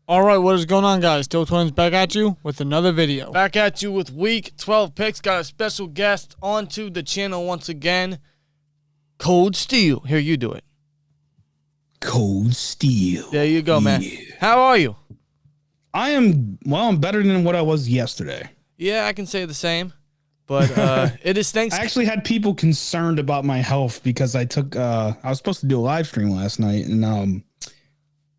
All right, what is going on, guys? SteelTwins back at you with another video. Back at you with Week 12 picks. Got a special guest onto the channel once again. Cold Steel. Here, you do it. Cold Steel. There you go, man. How are you? I'm better than what I was yesterday. Yeah, I can say the same. But it is Thanksgiving. I actually had people concerned about my health because I was supposed to do a live stream last night, and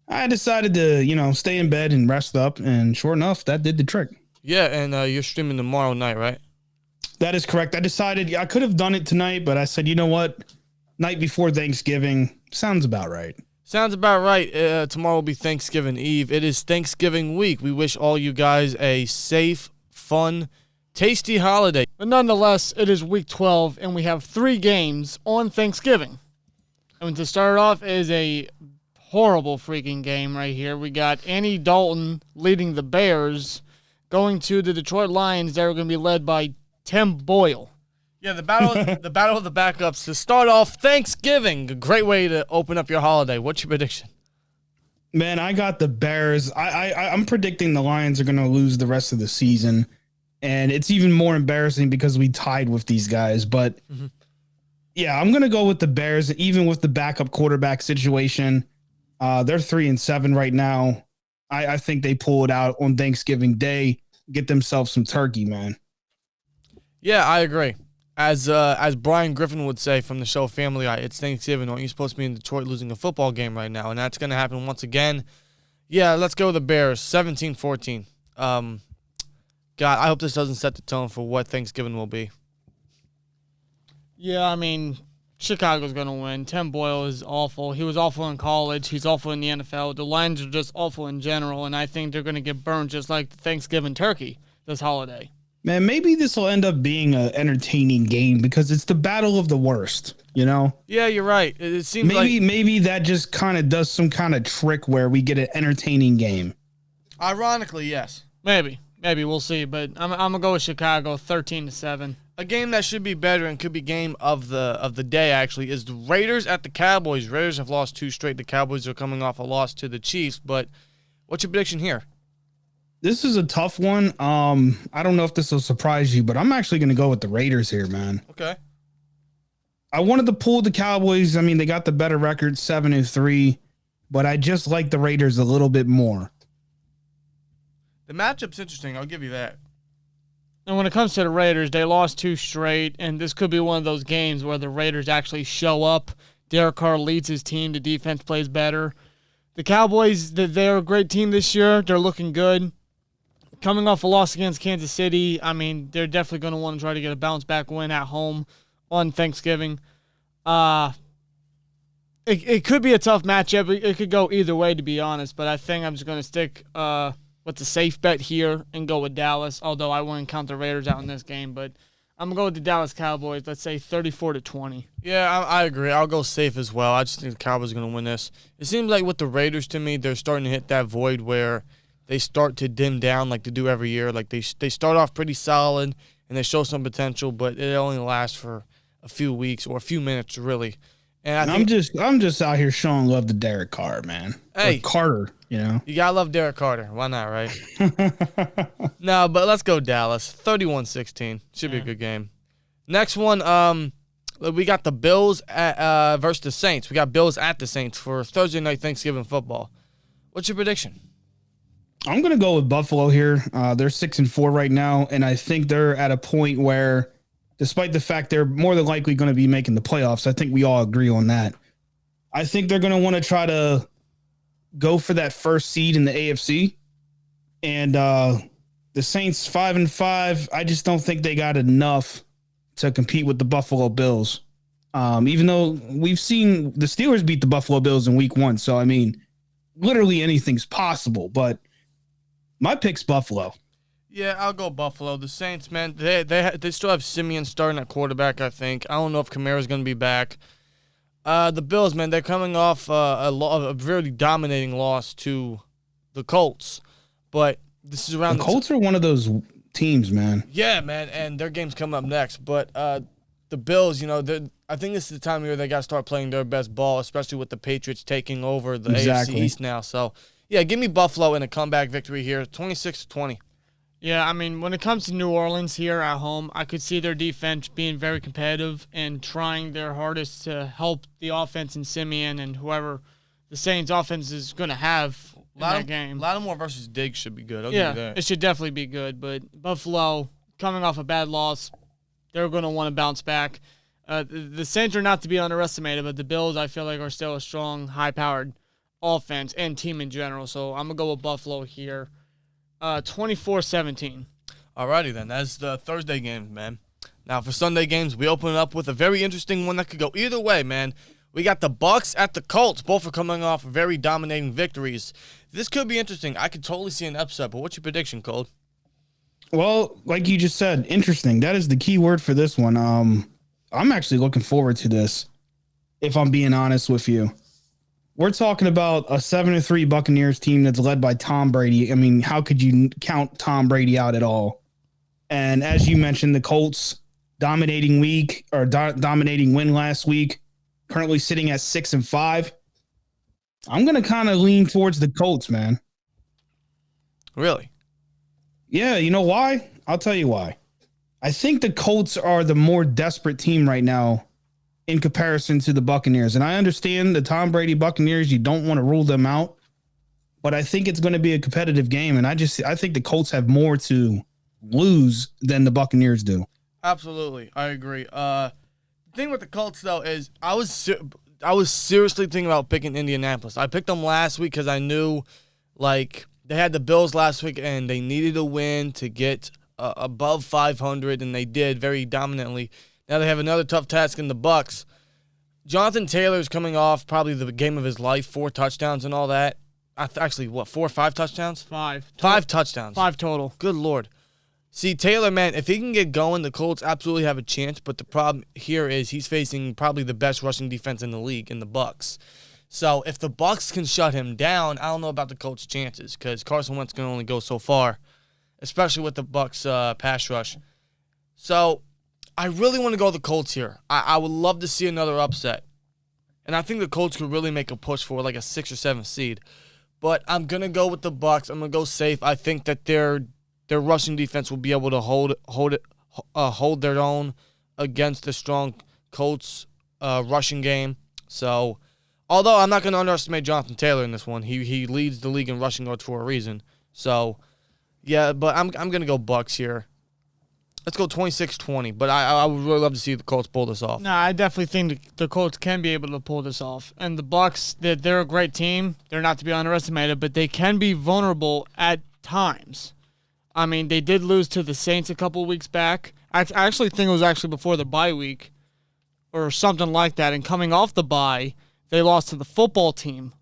I decided to, stay in bed and rest up, and sure enough, that did the trick. Yeah, and you're streaming tomorrow night, right? That is correct. I decided I could have done it tonight, but I said, you know what? Night before Thanksgiving sounds about right. Sounds about right. Tomorrow will be Thanksgiving Eve. It is Thanksgiving week. We wish all you guys a safe, fun, tasty holiday. But nonetheless, it is Week 12, and we have 3 games on Thanksgiving. And to start off is a horrible freaking game right here. We got Andy Dalton leading the Bears, going to the Detroit Lions. They're going to be led by Tim Boyle. Yeah, the battle of the backups to start off Thanksgiving. A great way to open up your holiday. What's your prediction? Man, I got the Bears. I'm predicting the Lions are going to lose the rest of the season, and it's even more embarrassing because we tied with these guys. But yeah, I'm going to go with the Bears, even with the backup quarterback situation. They're 3-7 right now. I think they pull it out on Thanksgiving Day, get themselves some turkey, man. Yeah, I agree. As Brian Griffin would say from the show Family Guy, it's Thanksgiving. Aren't you supposed to be in Detroit losing a football game right now? And that's going to happen once again. Yeah, let's go with the Bears, 17-14. God, I hope this doesn't set the tone for what Thanksgiving will be. Yeah, I mean, Chicago's going to win. Tim Boyle is awful. He was awful in college. He's awful in the NFL. The Lions are just awful in general, and I think they're going to get burned just like the Thanksgiving turkey this holiday. Man, maybe this will end up being an entertaining game because it's the battle of the worst, Yeah, you're right. It seems maybe that just kind of does some kind of trick where we get an entertaining game. Ironically, yes. Maybe we'll see. But I'm gonna go with Chicago, 13-7. A game that should be better and could be game of the day actually is the Raiders at the Cowboys. Raiders have lost 2 straight. The Cowboys are coming off a loss to the Chiefs. But what's your prediction here? This is a tough one. I don't know if this will surprise you, but I'm actually going to go with the Raiders here, man. Okay. I wanted to pull the Cowboys. I mean, they got the better record, 7-3, but I just like the Raiders a little bit more. The matchup's interesting. I'll give you that. And when it comes to the Raiders, they lost 2 straight, and this could be one of those games where the Raiders actually show up. Derek Carr leads his team. The defense plays better. The Cowboys, they're a great team this year. They're looking good. Coming off a loss against Kansas City, I mean, they're definitely going to want to try to get a bounce-back win at home on Thanksgiving. It could be a tough matchup. It could go either way, to be honest, but I think I'm just going to stick with the safe bet here and go with Dallas, although I wouldn't count the Raiders out in this game, but I'm going to go with the Dallas Cowboys, let's say 34-20. Yeah, I agree. I'll go safe as well. I just think the Cowboys are going to win this. It seems like with the Raiders, to me, they're starting to hit that void where they start to dim down like they do every year. Like they start off pretty solid and they show some potential, but it only lasts for a few weeks or a few minutes, really. And I'm just out here showing love to Derek Carr, man. Hey, or Carter, You gotta love Derek Carter. Why not, right? No, but let's go Dallas. 31-16. Should be a good game. Next one, we got the Bills versus the Saints. We got Bills at the Saints for Thursday night Thanksgiving football. What's your prediction? I'm going to go with Buffalo here. They're 6-4 right now, and I think they're at a point where, despite the fact they're more than likely going to be making the playoffs, I think we all agree on that. I think they're going to want to try to go for that first seed in the AFC. And the Saints 5-5, I just don't think they got enough to compete with the Buffalo Bills. Even though we've seen the Steelers beat the Buffalo Bills in week 1. So, I mean, literally anything's possible, but my pick's Buffalo. Yeah, I'll go Buffalo. The Saints, man, they still have Simeon starting at quarterback, I think. I don't know if Kamara's going to be back. The Bills, man, they're coming off a really dominating loss to the Colts. But this is around the Colts are one of those teams, man. Yeah, man, and their game's coming up next. But the Bills, I think this is the time of year they got to start playing their best ball, especially with the Patriots taking over the AFC East now. So, Yeah, give me Buffalo in a comeback victory here, 26-20. Yeah, I mean, when it comes to New Orleans here at home, I could see their defense being very competitive and trying their hardest to help the offense in Simeon and whoever the Saints offense is going to have in that game. Lattimore versus Diggs should be good. I'll give you that. It should definitely be good. But Buffalo, coming off a bad loss, they're going to want to bounce back. The Saints are not to be underestimated, but the Bills, I feel like, are still a strong, high-powered offense and team in general. So I'm going to go with Buffalo here. 24-17. Alrighty then. That's the Thursday games, man. Now for Sunday games, we open it up with a very interesting one that could go either way, man. We got the Bucs at the Colts. Both are coming off very dominating victories. This could be interesting. I could totally see an upset, but what's your prediction, Cole? Well, like you just said, interesting. That is the key word for this one. I'm actually looking forward to this, if I'm being honest with you. We're talking about a 7-3 Buccaneers team that's led by Tom Brady. I mean, how could you count Tom Brady out at all? And as you mentioned, the Colts dominating win last week, currently sitting at 6-5. I'm going to kind of lean towards the Colts, man. Really? Yeah, you know why? I'll tell you why. I think the Colts are the more desperate team right now in comparison to the Buccaneers. And I understand the Tom Brady Buccaneers, you don't want to rule them out, but I think it's going to be a competitive game. And I think the Colts have more to lose than the Buccaneers do. Absolutely. I agree. The thing with the Colts, though, is I was seriously thinking about picking Indianapolis. I picked them last week because I knew, like, they had the Bills last week and they needed a win to get above 500, and they did very dominantly. Now they have another tough task in the Bucs. Jonathan Taylor's coming off probably the game of his life, 4 touchdowns and all that. Actually, what, 4 or 5 touchdowns? 5. 5 touchdowns. 5 total. Good Lord. See, Taylor, man, if he can get going, the Colts absolutely have a chance, but the problem here is he's facing probably the best rushing defense in the league in the Bucs. So if the Bucs can shut him down, I don't know about the Colts' chances because Carson Wentz can only go so far, especially with the Bucs' pass rush. So I really want to go with the Colts here. I would love to see another upset. And I think the Colts could really make a push for like a 6 or 7 seed. But I'm going to go with the Bucs. I'm going to go safe. I think that their rushing defense will be able to hold their own against the strong Colts rushing game. So, although I'm not going to underestimate Jonathan Taylor in this one. He leads the league in rushing yards for a reason. So, yeah, but I'm going to go Bucs here. Let's go 26-20, but I would really love to see the Colts pull this off. No, I definitely think the Colts can be able to pull this off. And the Bucs, they're a great team. They're not to be underestimated, but they can be vulnerable at times. I mean, they did lose to the Saints a couple weeks back. I actually think it was actually before the bye week or something like that. And coming off the bye, they lost to the football team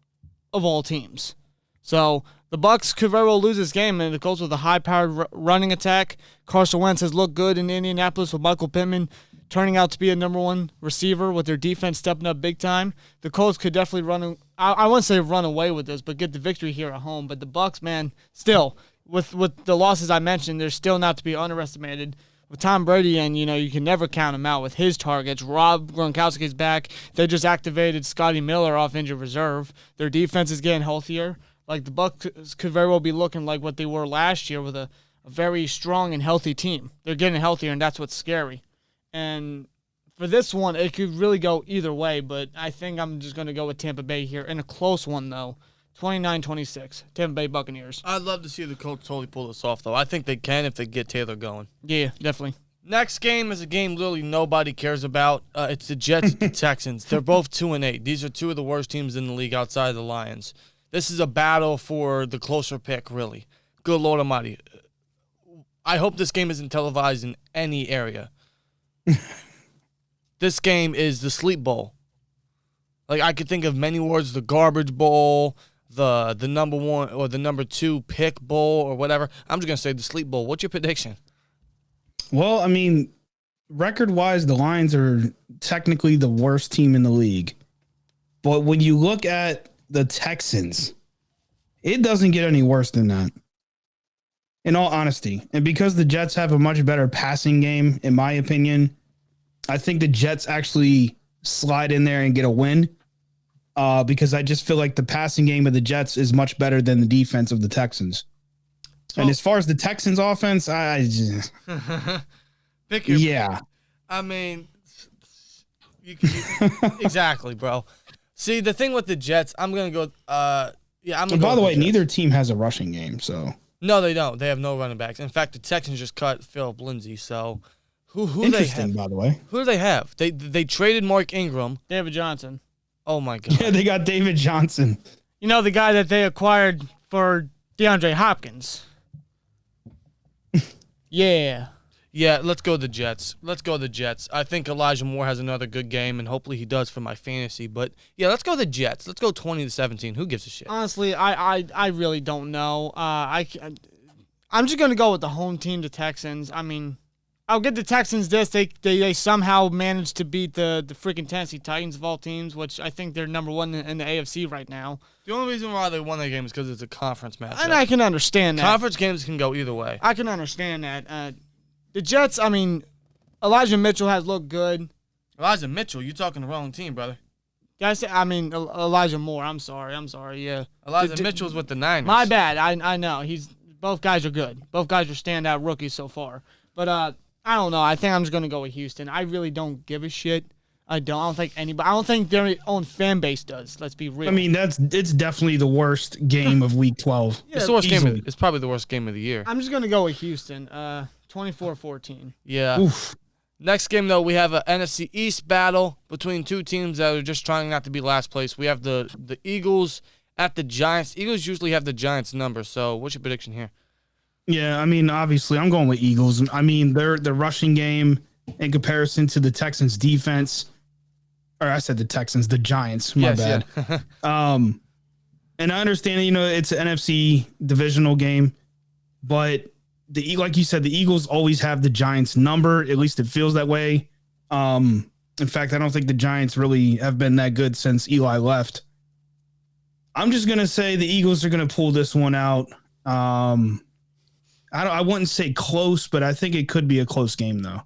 of all teams. So the Bucs could very well lose this game, and the Colts with a high-powered running attack. Carson Wentz has looked good in Indianapolis with Michael Pittman turning out to be a number 1 receiver with their defense stepping up big time. The Colts could definitely I wouldn't say run away with this, but get the victory here at home. But the Bucs, man, still, with the losses I mentioned, they're still not to be underestimated. With Tom Brady, and you can never count him out with his targets. Rob Gronkowski's back. They just activated Scotty Miller off injured reserve. Their defense is getting healthier. Like the Bucs could very well be looking like what they were last year with a very strong and healthy team. They're getting healthier, and that's what's scary. And for this one, it could really go either way, but I think I'm just going to go with Tampa Bay here in a close one, though. 29-26, Tampa Bay Buccaneers. I'd love to see the Colts totally pull this off, though. I think they can if they get Taylor going. Yeah, definitely. Next game is a game literally nobody cares about. It's the Jets and the Texans. They're both 2-8. These are 2 of the worst teams in the league outside of the Lions. This is a battle for the closer pick, really. Good Lord Almighty. I hope this game isn't televised in any area. This game is the sleep bowl. Like, I could think of many words, the garbage bowl, the number 1 or the number 2 pick bowl or whatever. I'm just going to say the sleep bowl. What's your prediction? Well, I mean, record-wise, the Lions are technically the worst team in the league. But when you look at the Texans, it doesn't get any worse than that. In all honesty. And because the Jets have a much better passing game, in my opinion, I think the Jets actually slide in there and get a win. because I just feel like the passing game of the Jets is much better than the defense of the Texans. And as far as the Texans offense, I just, pick your. yeah. I mean, exactly, bro. See, the thing with the Jets, I'm gonna go. Yeah, I'm. And by the way, neither team has a rushing game, so no, they don't. They have no running backs. In fact, the Texans just cut Philip Lindsay. So, who interesting, they have? by the way. Who do they have? They traded Mark Ingram. David Johnson. Oh my god. Yeah, they got David Johnson. You know, the guy that they acquired for DeAndre Hopkins. Yeah. Yeah, let's go the Jets. I think Elijah Moore has another good game, and hopefully he does for my fantasy. But yeah, let's go the Jets. Let's go 20-17. Who gives a shit? Honestly, I really don't know. I'm just gonna go with the home team, the Texans. I mean, I'll give the Texans this. They somehow managed to beat the freaking Tennessee Titans of all teams, which I think they're number one in the AFC right now. The only reason why they won that game is because it's a conference match. And I can understand that. Conference games can go either way. I can understand that. The Jets, I mean, Elijah Mitchell has looked good. Elijah Mitchell, you talking the wrong team, brother. Did I say? I mean, Elijah Moore. I'm sorry. Yeah. Elijah Mitchell's with the Niners. My bad. I know. Both guys are good. Both guys are standout rookies so far. But I don't know. I think I'm just gonna go with Houston. I really don't give a shit. I don't think anybody. I don't think their own fan base does. Let's be real. I mean, it's definitely the worst game of Week 12. Yeah, it's the worst game. It's probably the worst game of the year. I'm just gonna go with Houston. 24-14. Yeah. Oof. Next game, though, we have a NFC East battle between two teams that are just trying not to be last place. We have the Eagles at the Giants. Eagles usually have the Giants number, so what's your prediction here? Yeah, I mean, obviously, I'm going with Eagles. I mean, their rushing game in comparison to the Texans' defense, or I said the Texans, the Giants. My bad. Yeah. And I understand that, it's an NFC divisional game, but like you said, the Eagles always have the Giants number. At least it feels that way. In fact, I don't think the Giants really have been that good since Eli left. I'm just gonna say the Eagles are gonna pull this one out. I wouldn't say close, but I think it could be a close game though.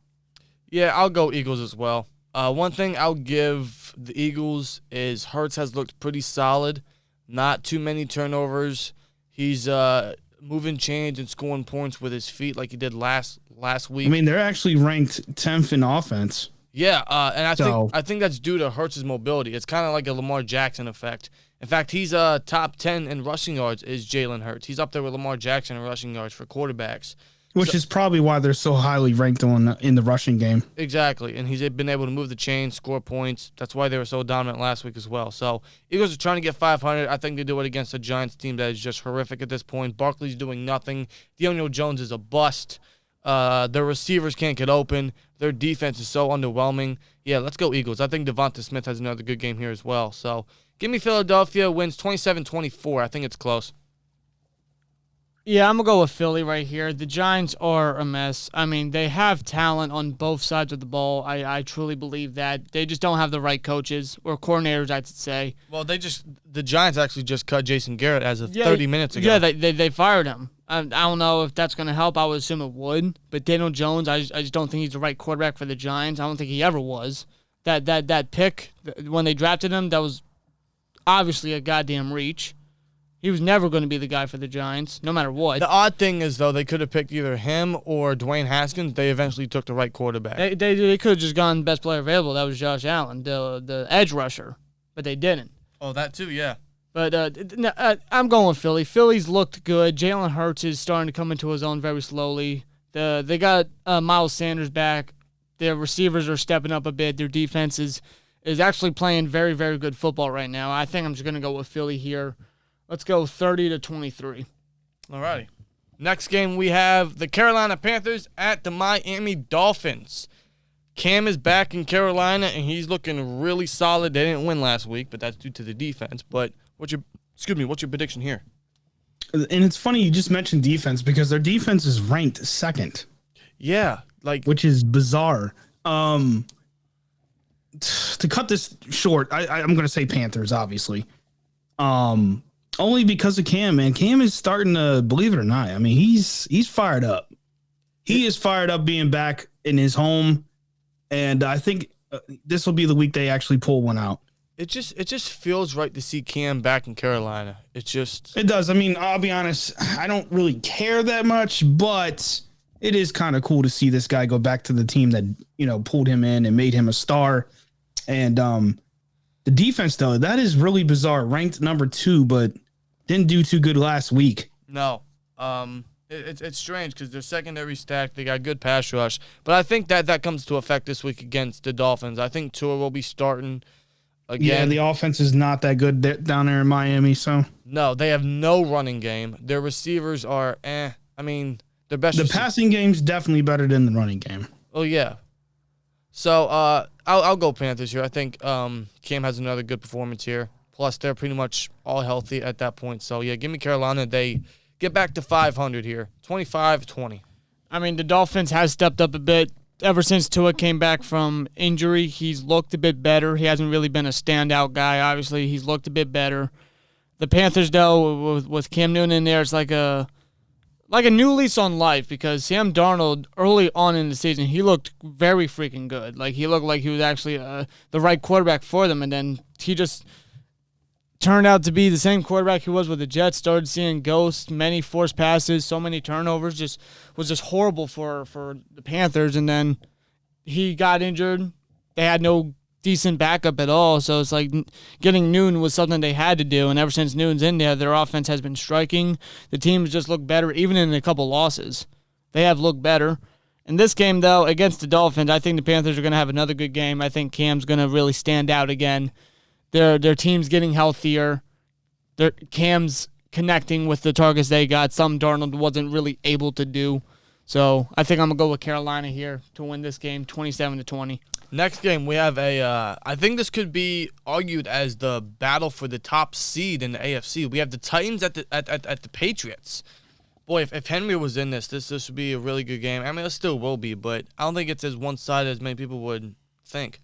Yeah, I'll go Eagles as well. One thing I'll give the Eagles is Hurts has looked pretty solid. Not too many turnovers. He's moving chains and scoring points with his feet like he did last week. I mean, they're actually ranked 10th in offense. Yeah, and I think that's due to Hurts' mobility. It's kind of like a Lamar Jackson effect. In fact, he's top 10 in rushing yards is Jalen Hurts. He's up there with Lamar Jackson in rushing yards for quarterbacks. Which is probably why they're so highly ranked in the rushing game. Exactly, and he's been able to move the chain, score points. That's why they were so dominant last week as well. So Eagles are trying to get 500. I think they do it against a Giants team that is just horrific at this point. Barkley's doing nothing. Daniel Jones is a bust. Their receivers can't get open. Their defense is so underwhelming. Yeah, let's go Eagles. I think Devonta Smith has another good game here as well. So give me Philadelphia, wins 27-24. I think it's close. Yeah, I'm going to go with Philly right here. The Giants are a mess. I mean, they have talent on both sides of the ball. I truly believe that. They just don't have the right coaches or coordinators, I'd say. Well, the Giants actually just cut Jason Garrett as of 30 minutes ago. Yeah, they fired him. I don't know if that's going to help. I would assume it would. But Daniel Jones, I just don't think he's the right quarterback for the Giants. I don't think he ever was. That pick, when they drafted him, that was obviously a goddamn reach. He was never going to be the guy for the Giants, no matter what. The odd thing is, though, they could have picked either him or Dwayne Haskins. They eventually took the right quarterback. They could have just gone best player available. That was Josh Allen, the edge rusher. But they didn't. Oh, that too, yeah. But I'm going with Philly. Philly's looked good. Jalen Hurts is starting to come into his own very slowly. They got Miles Sanders back. Their receivers are stepping up a bit. Their defense is actually playing very, very good football right now. I think I'm just going to go with Philly here. Let's go 30-23. All righty. Next game, we have the Carolina Panthers at the Miami Dolphins. Cam is back in Carolina, and he's looking really solid. They didn't win last week, but that's due to the defense. But what's your prediction here? And it's funny you just mentioned defense because their defense is ranked second. Yeah, which is bizarre. To cut this short, I'm going to say Panthers, obviously. Only because of Cam, man. Cam is starting to, believe it or not, I mean, he's fired up. He is fired up being back in his home, and I think this will be the week they actually pull one out. It just feels right to see Cam back in Carolina. It does. I mean, I'll be honest, I don't really care that much, but it is kind of cool to see this guy go back to the team that, pulled him in and made him a star. And the defense, though, that is really bizarre. Ranked number 2, but didn't do too good last week. No. It's strange because they're secondary stacked. They got good pass rush. But I think that comes to effect this week against the Dolphins. I think Tua will be starting again. Yeah, the offense is not that good down there in Miami. So no, they have no running game. Their receivers are I mean, their best. The passing game's definitely better than the running game. Oh yeah. So I'll go Panthers here. I think Cam has another good performance here. Plus they're pretty much all healthy at that point. So yeah, give me Carolina. They get back to 500 here, 25-20. I mean, the Dolphins has stepped up a bit. Ever since Tua came back from injury, he's looked a bit better. He hasn't really been a standout guy, obviously. He's looked a bit better. The Panthers, though, with Cam Newton in there, it's like a new lease on life because Sam Darnold, early on in the season, he looked very freaking good. Like, he looked like he was actually the right quarterback for them, and then he just turned out to be the same quarterback he was with the Jets. Started seeing ghosts, many forced passes, so many turnovers. Was just horrible for the Panthers. And then he got injured. They had no decent backup at all. So it's like getting Newton was something they had to do. And ever since Newton's in there, their offense has been striking. The teams just look better, even in a couple losses. They have looked better. In this game, though, against the Dolphins, I think the Panthers are going to have another good game. I think Cam's going to really stand out again. Their team's getting healthier. Their Cam's connecting with the targets they got. Some Darnold wasn't really able to do. So I think I'm going to go with Carolina here to win this game 27-20. Next game, we have I think this could be argued as the battle for the top seed in the AFC. We have the Titans at the Patriots. Boy, if Henry was in this would be a really good game. I mean, it still will be, but I don't think it's as one-sided as many people would think.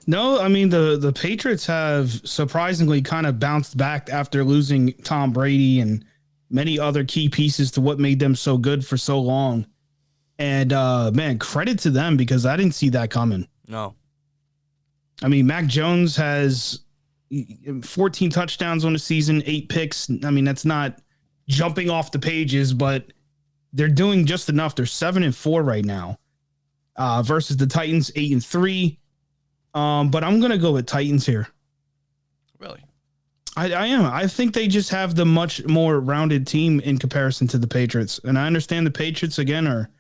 No, I mean, the Patriots have surprisingly kind of bounced back after losing Tom Brady and many other key pieces to what made them so good for so long. And, man, credit to them because I didn't see that coming. No. I mean, Mac Jones has 14 touchdowns on the season, 8 picks. I mean, that's not jumping off the pages, but they're doing just enough. They're 7-4 right now versus the Titans, 8-3. But I'm going to go with Titans here. Really? I am. I think they just have the much more rounded team in comparison to the Patriots. And I understand the Patriots, again, are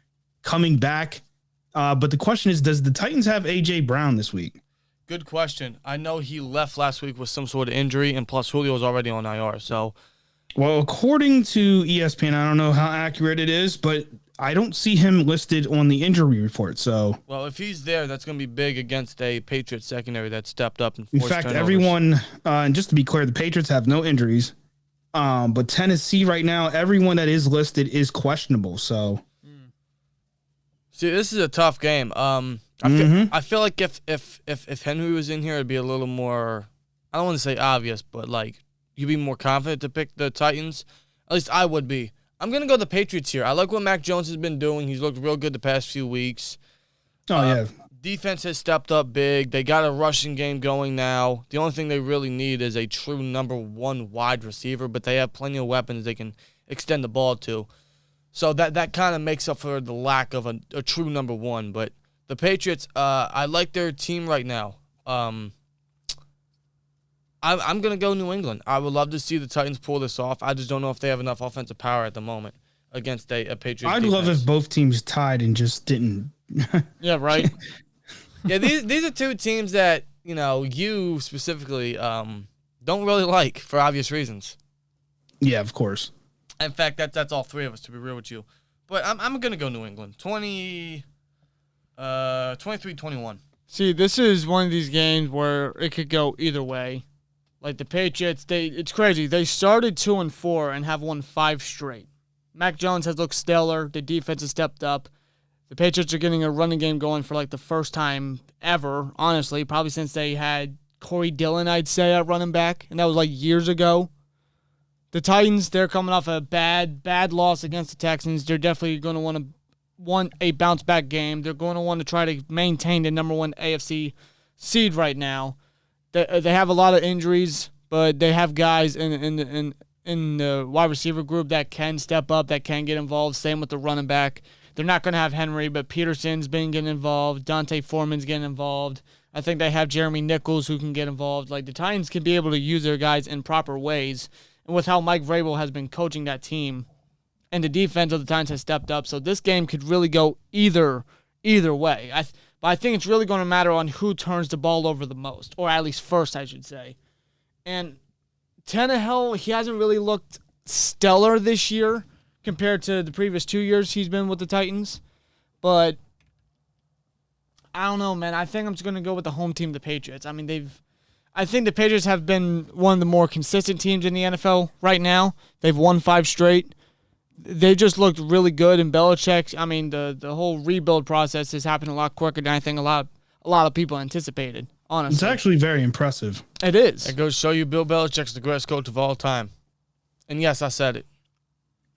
coming back. But the question is, does the Titans have A.J. Brown this week? Good question. I know he left last week with some sort of injury, and plus Julio was already on IR. So, well, according to ESPN, I don't know how accurate it is, but I don't see him listed on the injury report. So, well, if he's there, that's going to be big against a Patriots secondary that stepped up and in forced fact, turnovers. everyone, and just to be clear, the Patriots have no injuries. But Tennessee right now, everyone that is listed is questionable. So, see, this is a tough game. I feel like if Henry was in here, it'd be a little more. I don't want to say obvious, but like you'd be more confident to pick the Titans. At least I would be. I'm going to go the Patriots here. I like what Mac Jones has been doing. He's looked real good the past few weeks. Oh, yeah. Defense has stepped up big. They got a rushing game going now. The only thing they really need is a true number 1 wide receiver, but they have plenty of weapons they can extend the ball to. So that kind of makes up for the lack of a true number 1. But the Patriots, I like their team right now. I'm going to go New England. I would love to see the Titans pull this off. I just don't know if they have enough offensive power at the moment against a Patriots I'd defense. love if both teams tied and just didn't. Yeah, right. Yeah, these are two teams that, you specifically don't really like for obvious reasons. Yeah, of course. In fact, that's all three of us, to be real with you. But I'm going to go New England. 23-21. See, this is one of these games where it could go either way. Like the Patriots, it's crazy. They started 2-4 and have won 5 straight. Mac Jones has looked stellar. The defense has stepped up. The Patriots are getting a running game going for like the first time ever, honestly, probably since they had Corey Dillon, I'd say, at running back, and that was like years ago. The Titans, they're coming off a bad loss against the Texans. They're definitely going to want a bounce-back game. They're going to want to try to maintain the number 1 AFC seed right now. They have a lot of injuries, but they have guys in the wide receiver group that can step up, that can get involved. Same with the running back. They're not going to have Henry, but Peterson's been getting involved. Dante Foreman's getting involved. I think they have Jeremy Nichols who can get involved. Like, the Titans can be able to use their guys in proper ways. And with how Mike Vrabel has been coaching that team, and the defense of the Titans has stepped up, so this game could really go either way. But I think it's really going to matter on who turns the ball over the most, or at least first, I should say. And Tannehill, he hasn't really looked stellar this year compared to the previous 2 years he's been with the Titans. But I don't know, man. I think I'm just going to go with the home team, the Patriots. I mean, I think the Patriots have been one of the more consistent teams in the NFL right now. They've won 5 straight. They just looked really good. And Belichick, I mean, the whole rebuild process has happened a lot quicker than I think a lot of people anticipated, honestly. It's actually very impressive. It is. It goes to show you Bill Belichick's the greatest coach of all time. And yes, I said it.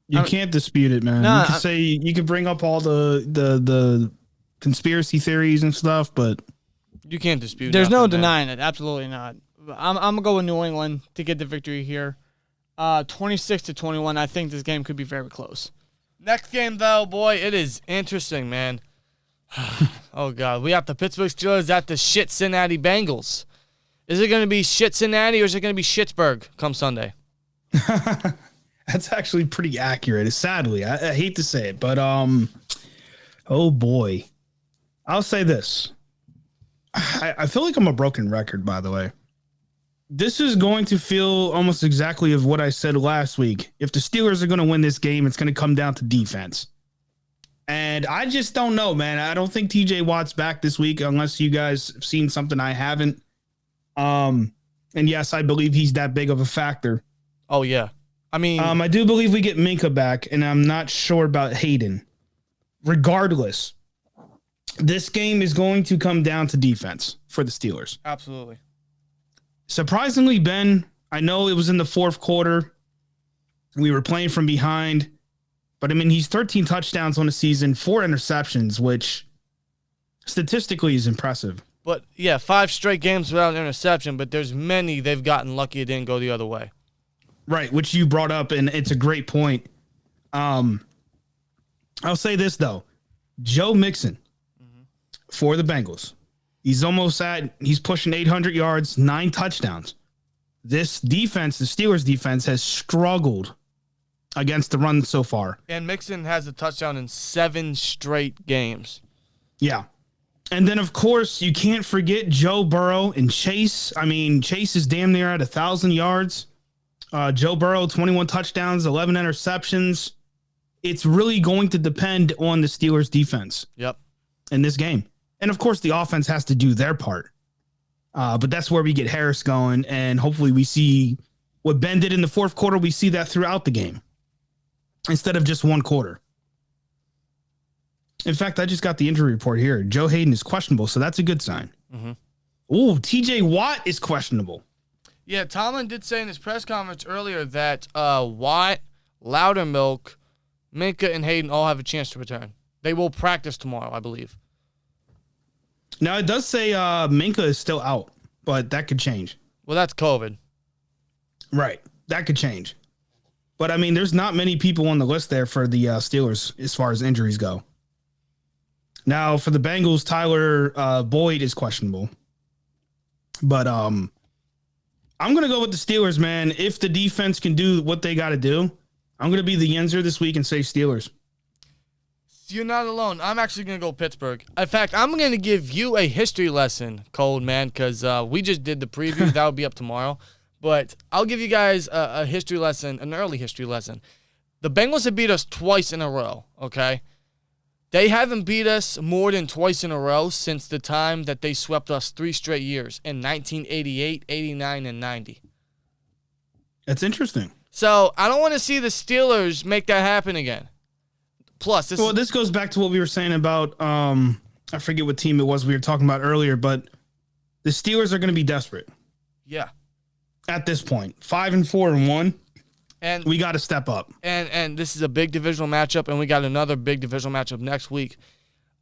You can't dispute it, man. No, you can bring up all the conspiracy theories and stuff, but you can't dispute it. There's no denying it. Absolutely not. I'm going to go with New England to get the victory here. 26-21. I think this game could be very close. Next game, though, boy, it is interesting, man. Oh, God. We have the Pittsburgh Steelers at the Cincinnati Bengals. Is it going to be Cincinnati or is it going to be Pittsburgh come Sunday? That's actually pretty accurate. Sadly, I hate to say it, but oh boy, I'll say this. I feel like I'm a broken record, by the way. This is going to feel almost exactly of what I said last week. If the Steelers are going to win this game, it's going to come down to defense. And I just don't know, man. I don't think TJ Watt's back this week unless you guys have seen something I haven't. And yes, I believe he's that big of a factor. Oh, yeah. I mean, I do believe we get Minka back, and I'm not sure about Hayden. Regardless, this game is going to come down to defense for the Steelers. Absolutely. Surprisingly, Ben, I know it was in the fourth quarter. We were playing from behind, but I mean, he's 13 touchdowns on the season, 4 interceptions, which statistically is impressive. But yeah, 5 straight games without an interception, but there's many they've gotten lucky it didn't go the other way. Right, which you brought up, and it's a great point. I'll say this, though. Joe Mixon for the Bengals. He's pushing 800 yards, 9 touchdowns. This defense, the Steelers defense, has struggled against the run so far. And Mixon has a touchdown in 7 straight games. Yeah. And then, of course, you can't forget Joe Burrow and Chase. I mean, Chase is damn near at 1,000 yards. Joe Burrow, 21 touchdowns, 11 interceptions. It's really going to depend on the Steelers' defense. Yep. In this game. And, of course, the offense has to do their part. But that's where we get Harris going, and hopefully we see what Ben did in the fourth quarter. We see that throughout the game instead of just one quarter. In fact, I just got the injury report here. Joe Hayden is questionable, so that's a good sign. Mm-hmm. Ooh, TJ Watt is questionable. Yeah, Tomlin did say in his press conference earlier that Watt, Loudermilk, Minka, and Hayden all have a chance to return. They will practice tomorrow, I believe. Now, it does say Minka is still out, but that could change. Well, that's COVID. Right. That could change. But, I mean, there's not many people on the list there for the Steelers as far as injuries go. Now, for the Bengals, Tyler Boyd is questionable. But I'm going to go with the Steelers, man. If the defense can do what they got to do, I'm going to be the Yenzer this week and say Steelers. You're not alone. I'm actually going to go Pittsburgh. In fact, I'm going to give you a history lesson, Cold Man, because we just did the preview. That will be up tomorrow. But I'll give you guys a history lesson, an early history lesson. The Bengals have beat us twice in a row, okay? They haven't beat us more than twice in a row since the time that they swept us 3 straight years in 1988, 89, and 90. That's interesting. So I don't want to see the Steelers make that happen again. Plus, this goes back to what we were saying about, I forget what team it was we were talking about earlier, but the Steelers are going to be desperate. Yeah. At this point, 5-4-1. And we got to step up. And this is a big divisional matchup, and we got another big divisional matchup next week.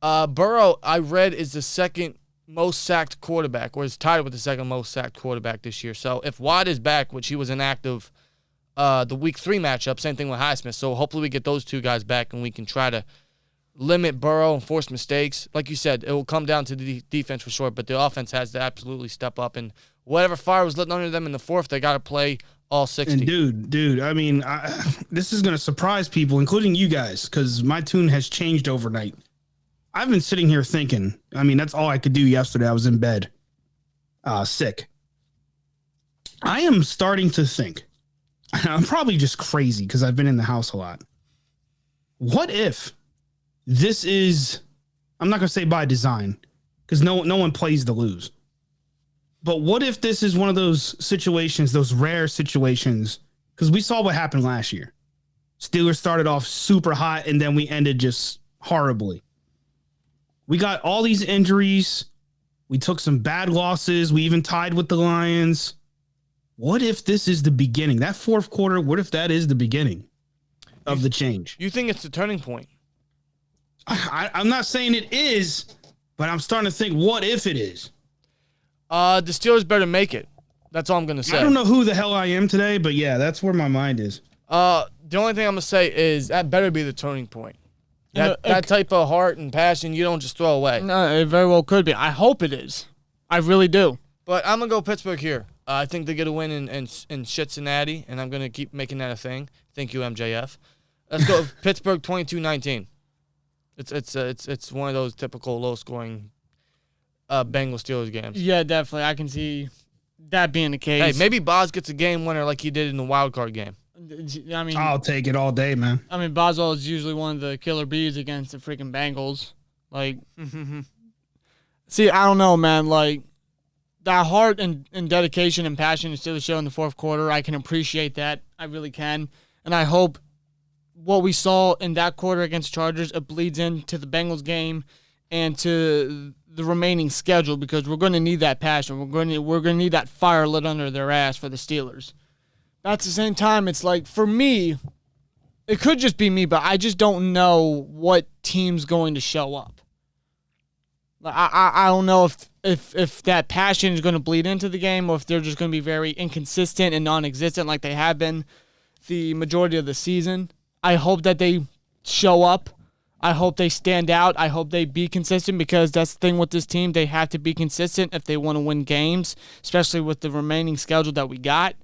Burrow, I read, is the second most sacked quarterback, or is tied with the second most sacked quarterback this year. So if Watt is back, which he was inactive the week 3 matchup, same thing with Highsmith. So hopefully we get those two guys back and we can try to limit Burrow and force mistakes. Like you said, it will come down to the defense for sure, but the offense has to absolutely step up. And whatever fire was lit under them in the fourth, they got to play all 60. And dude, I mean, this is going to surprise people, including you guys, because my tune has changed overnight. I've been sitting here thinking, I mean, that's all I could do yesterday. I was in bed, sick. I am starting to think, I'm probably just crazy because I've been in the house a lot. What if this is, I'm not going to say by design, because no one plays to lose. But what if this is one of those situations, those rare situations, because we saw what happened last year. Steelers started off super hot, and then we ended just horribly. We got all these injuries. We took some bad losses. We even tied with the Lions. What if this is the beginning? That fourth quarter, what if that is the beginning of the change? You think it's the turning point? I'm not saying it is, but I'm starting to think, what if it is? The Steelers better make it. That's all I'm going to say. I don't know who the hell I am today, but yeah, that's where my mind is. The only thing I'm going to say is that better be the turning point. That type of heart and passion, you don't just throw away. No, it very well could be. I hope it is. I really do. But I'm going to go Pittsburgh here. I think they get a win in Cincinnati, and I'm going to keep making that a thing. Thank you, MJF. Let's go Pittsburgh 22-19. It's one of those typical low-scoring Bengals Steelers games. Yeah, definitely. I can see that being the case. Hey, maybe Boz gets a game winner like he did in the wild card game. I mean, I'll take it all day, man. I mean, Boswell is usually one of the killer bees against the freaking Bengals. Like, see, I don't know, man. Like, that heart and dedication and passion is still show in the fourth quarter. I can appreciate that. I really can. And I hope what we saw in that quarter against Chargers, it bleeds into the Bengals game and to the remaining schedule, because we're going to need that passion. We're going to need that fire lit under their ass for the Steelers. But at the same time, it's like, for me, it could just be me, but I just don't know what team's going to show up. I don't know if that passion is going to bleed into the game, or if they're just going to be very inconsistent and non-existent like they have been the majority of the season. I hope that they show up. I hope they stand out. I hope they be consistent, because that's the thing with this team. They have to be consistent if they want to win games, especially with the remaining schedule that we got.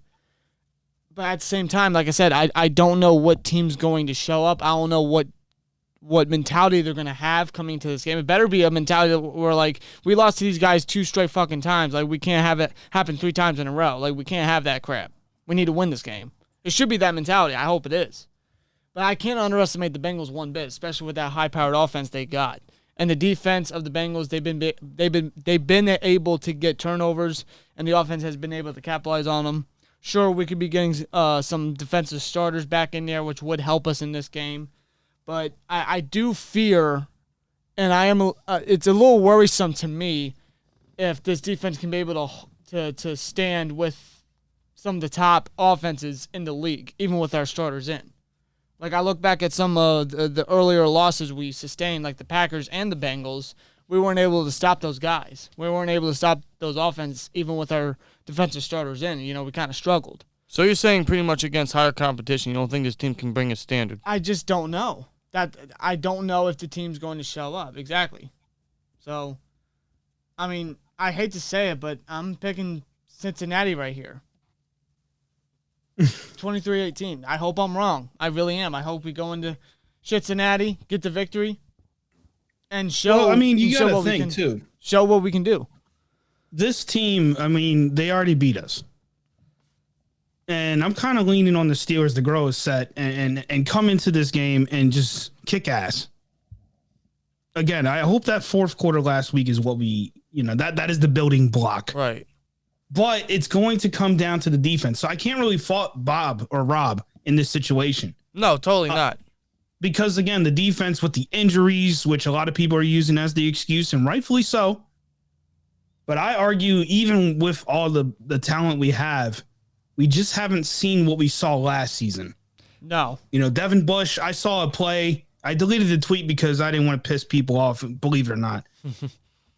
But at the same time, like I said, I don't know what team's going to show up. I don't know what mentality they're going to have coming to this game. It better be a mentality where, like, we lost to these guys 2 straight fucking times. Like, we can't have it happen 3 times in a row. Like, we can't have that crap. We need to win this game. It should be that mentality. I hope it is. But I can't underestimate the Bengals one bit, especially with that high-powered offense they got. And the defense of the Bengals, they've been able to get turnovers, and the offense has been able to capitalize on them. Sure, we could be getting some defensive starters back in there, which would help us in this game. But I do fear, and it's a little worrisome to me if this defense can be able to stand with some of the top offenses in the league, even with our starters in. Like, I look back at some of the earlier losses we sustained, like the Packers and the Bengals. We weren't able to stop those guys. We weren't able to stop those offenses, even with our defensive starters in. You know, we kind of struggled. So you're saying pretty much against higher competition, you don't think this team can bring a standard? I just don't know. I don't know if the team's going to show up. Exactly. So, I mean, I hate to say it, but I'm picking Cincinnati right here. 23-18. I hope I'm wrong. I really am. I hope we go into Cincinnati, get the victory, and show. Well, I mean, you got to think, too. Show what we can do. This team, I mean, they already beat us. And I'm kind of leaning on the Steelers to grow a set and come into this game and just kick ass. Again, I hope that fourth quarter last week is what we, that is the building block. Right. But it's going to come down to the defense. So I can't really fault Bob or Rob in this situation. No, totally not. Because, again, the defense with the injuries, which a lot of people are using as the excuse, and rightfully so. But I argue, even with all the talent we have, we just haven't seen what we saw last season. No. Devin Bush, I saw a play. I deleted the tweet because I didn't want to piss people off, believe it or not.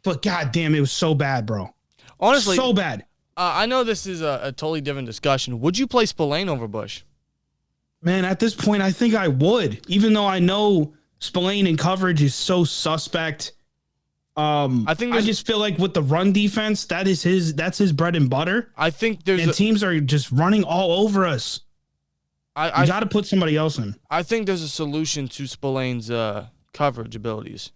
But goddamn, it was so bad, bro. Honestly, so bad. I know this is a totally different discussion. Would you play Spillane over Bush? Man, at this point, I think I would, even though I know Spillane in coverage is so suspect. I just feel like with the run defense, that's his bread and butter. I think teams are just running all over us. You got to put somebody else in. I think there's a solution to Spillane's coverage abilities.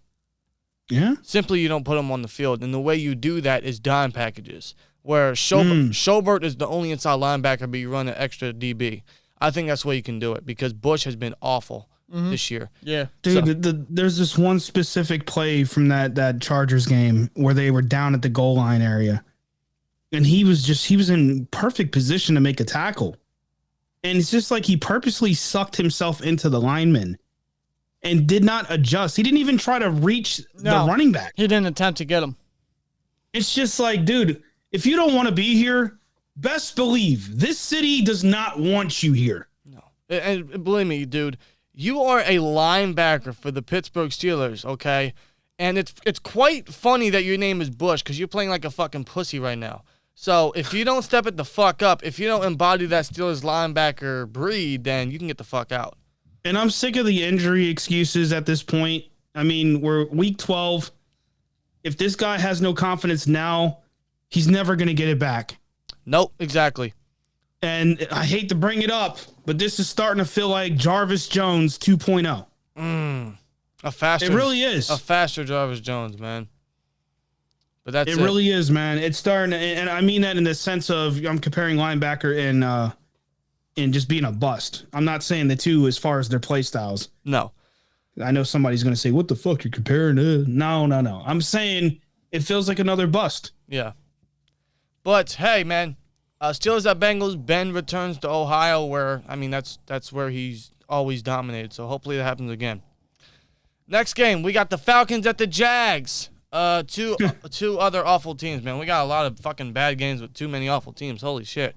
Yeah. Simply, you don't put him on the field, and the way you do that is dime packages, where Schobert is the only inside linebacker, but you run an extra DB. I think that's the way you can do it because Bush has been awful this year. Yeah, dude. There's this one specific play from that Chargers game where they were down at the goal line area, and he was in perfect position to make a tackle, and it's just like he purposely sucked himself into the lineman and did not adjust. He didn't even try to reach the running back. He didn't attempt to get him. It's just like, dude, if you don't want to be here, best believe this city does not want you here. No. And believe me, dude, you are a linebacker for the Pittsburgh Steelers, okay? And it's quite funny that your name is Bush because you're playing like a fucking pussy right now. So if you don't step it the fuck up, if you don't embody that Steelers linebacker breed, then you can get the fuck out. And I'm sick of the injury excuses at this point. I mean, we're week 12. If this guy has no confidence now, he's never going to get it back. Nope, exactly. And I hate to bring it up, but this is starting to feel like Jarvis Jones 2.0. It really is. A faster Jarvis Jones, man. But that's it. It really is, man. It's starting, and I mean that in the sense of I'm comparing linebacker and just being a bust. I'm not saying the two as far as their play styles. No. I know somebody's going to say, what the fuck you're comparing to? No. I'm saying it feels like another bust. Yeah. But, hey, man, Steelers at Bengals. Ben returns to Ohio where, I mean, that's where he's always dominated. So hopefully that happens again. Next game, we got the Falcons at the Jags. Two other awful teams, man. We got a lot of fucking bad games with too many awful teams. Holy shit.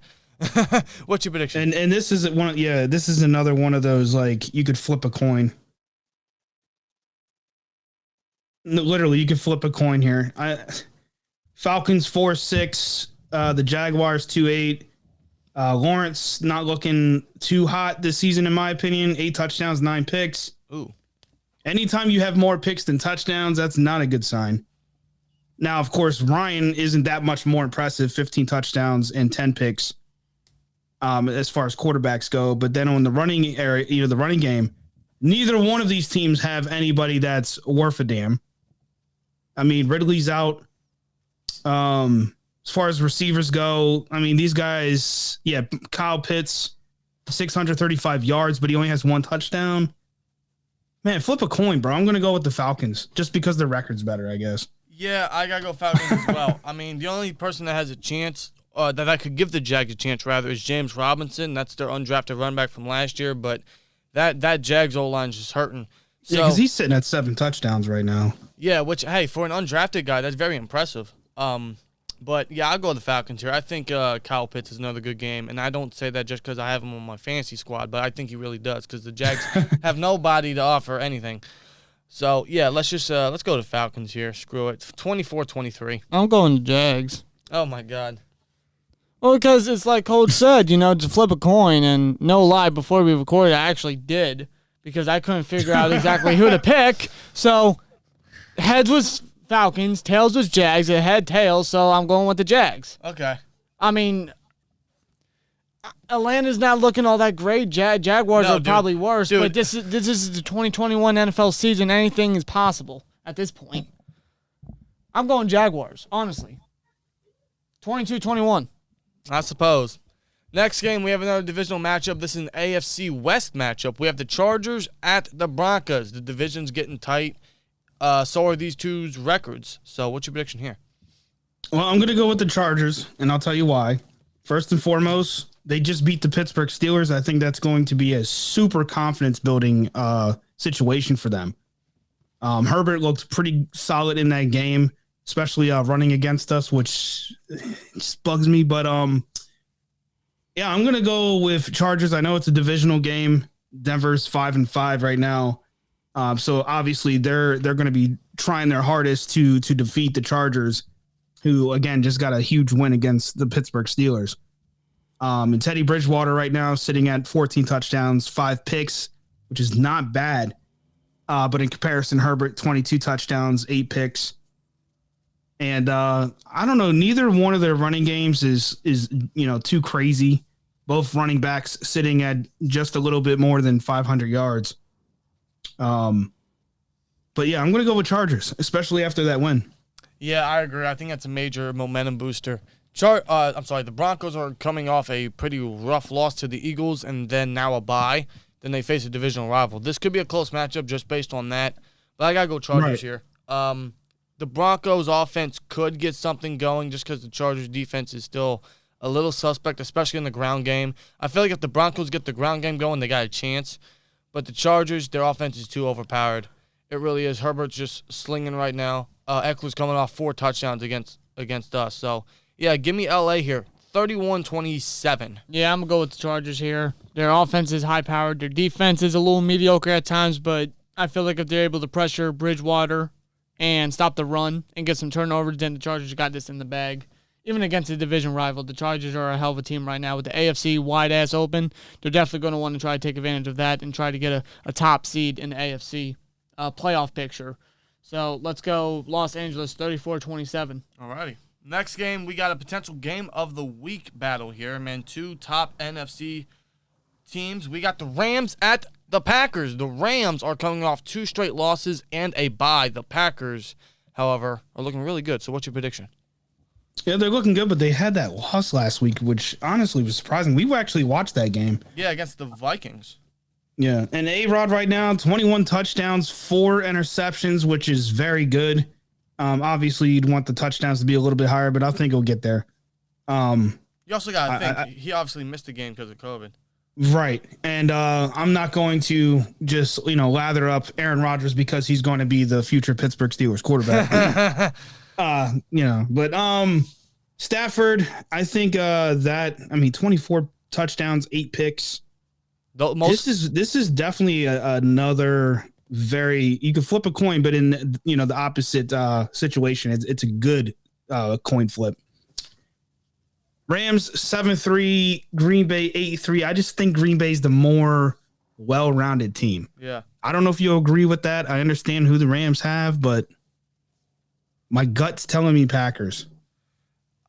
What's your prediction? And this is this is another one of those, like, you could flip a coin. No, literally, you could flip a coin here. Falcons 4-6, the Jaguars 2-8. Lawrence not looking too hot this season, in my opinion. 8 touchdowns, 9 picks. Ooh. Anytime you have more picks than touchdowns, that's not a good sign. Now, of course, Ryan isn't that much more impressive, 15 touchdowns and 10 picks as far as quarterbacks go. But then on the running area, the running game, neither one of these teams have anybody that's worth a damn. I mean, Ridley's out. As far as receivers go, I mean, these guys, Kyle Pitts, 635 yards, but he only has 1 touchdown. Man, flip a coin, bro. I'm going to go with the Falcons just because their record's better, I guess. Yeah, I got to go Falcons as well. I mean, the only person that has a chance, that I could give the Jags a chance, rather, is James Robinson. That's their undrafted run back from last year, but that Jags O-line is just hurting. So, yeah, because he's sitting at 7 touchdowns right now. Yeah, which, hey, for an undrafted guy, that's very impressive. But, yeah, I'll go with the Falcons here. I think Kyle Pitts is another good game, and I don't say that just because I have him on my fantasy squad, but I think he really does because the Jags have nobody to offer anything. So, yeah, let's go to Falcons here. Screw it. 24-23. I'm going to Jags. Oh, my God. Well, because it's like Coach said, to flip a coin, and no lie, before we recorded, I actually did because I couldn't figure out exactly who to pick. So, heads was Falcons, tails was Jags, it had tails, so I'm going with the Jags. Okay. I mean, Atlanta's not looking all that great. Jaguars are probably worse, but this is the 2021 NFL season. Anything is possible at this point. I'm going Jaguars, honestly. 22-21. I suppose. Next game, we have another divisional matchup. This is an AFC West matchup. We have the Chargers at the Broncos. The division's getting tight. So are these two's records. So what's your prediction here? Well, I'm going to go with the Chargers, and I'll tell you why. First and foremost, they just beat the Pittsburgh Steelers. I think that's going to be a super confidence-building situation for them. Herbert looked pretty solid in that game, especially running against us, which just bugs me. But, yeah, I'm going to go with Chargers. I know it's a divisional game. Denver's 5-5 right now. So obviously they're going to be trying their hardest to defeat the Chargers, who again just got a huge win against the Pittsburgh Steelers. And Teddy Bridgewater right now sitting at 14 touchdowns, 5 picks, which is not bad. But in comparison, Herbert 22 touchdowns, 8 picks. And I don't know, neither one of their running games is too crazy. Both running backs sitting at just a little bit more than 500 yards. But yeah, I'm going to go with Chargers, especially after that win. Yeah, I agree. I think that's a major momentum booster. The Broncos are coming off a pretty rough loss to the Eagles and then now a bye. Then they face a divisional rival. This could be a close matchup just based on that. But I got to go Chargers here. The Broncos offense could get something going just because the Chargers defense is still a little suspect, especially in the ground game. I feel like if the Broncos get the ground game going, they got a chance. But the Chargers, their offense is too overpowered. It really is. Herbert's just slinging right now. Eckler's coming off 4 touchdowns against us. So, yeah, give me L.A. here. 31-27. Yeah, I'm going to go with the Chargers here. Their offense is high-powered. Their defense is a little mediocre at times, but I feel like if they're able to pressure Bridgewater and stop the run and get some turnovers, then the Chargers got this in the bag. Even against a division rival, the Chargers are a hell of a team right now. With the AFC wide-ass open, they're definitely going to want to try to take advantage of that and try to get a top seed in the AFC playoff picture. So let's go Los Angeles 34-27. All righty. Next game, we got a potential game of the week battle here, man. 2 top NFC teams. We got the Rams at the Packers. The Rams are coming off 2 straight losses and a bye. The Packers, however, are looking really good. So what's your prediction? Yeah, they're looking good, but they had that loss last week, which honestly was surprising. We actually watched that game. Yeah, against the Vikings. Yeah, and A-Rod right now, 21 touchdowns, 4 interceptions, which is very good. Obviously, you'd want the touchdowns to be a little bit higher, but I think he'll get there. You also got to think, he obviously missed the game because of COVID. Right, and I'm not going to just, lather up Aaron Rodgers because he's going to be the future Pittsburgh Steelers quarterback. But Stafford, I think 24 touchdowns, 8 picks. This is definitely another very, you can flip a coin, but in the opposite situation, it's a good coin flip. Rams 7-3, Green Bay 8-3. I just think Green Bay's the more well-rounded team. Yeah. I don't know if you agree with that. I understand who the Rams have, but my gut's telling me Packers.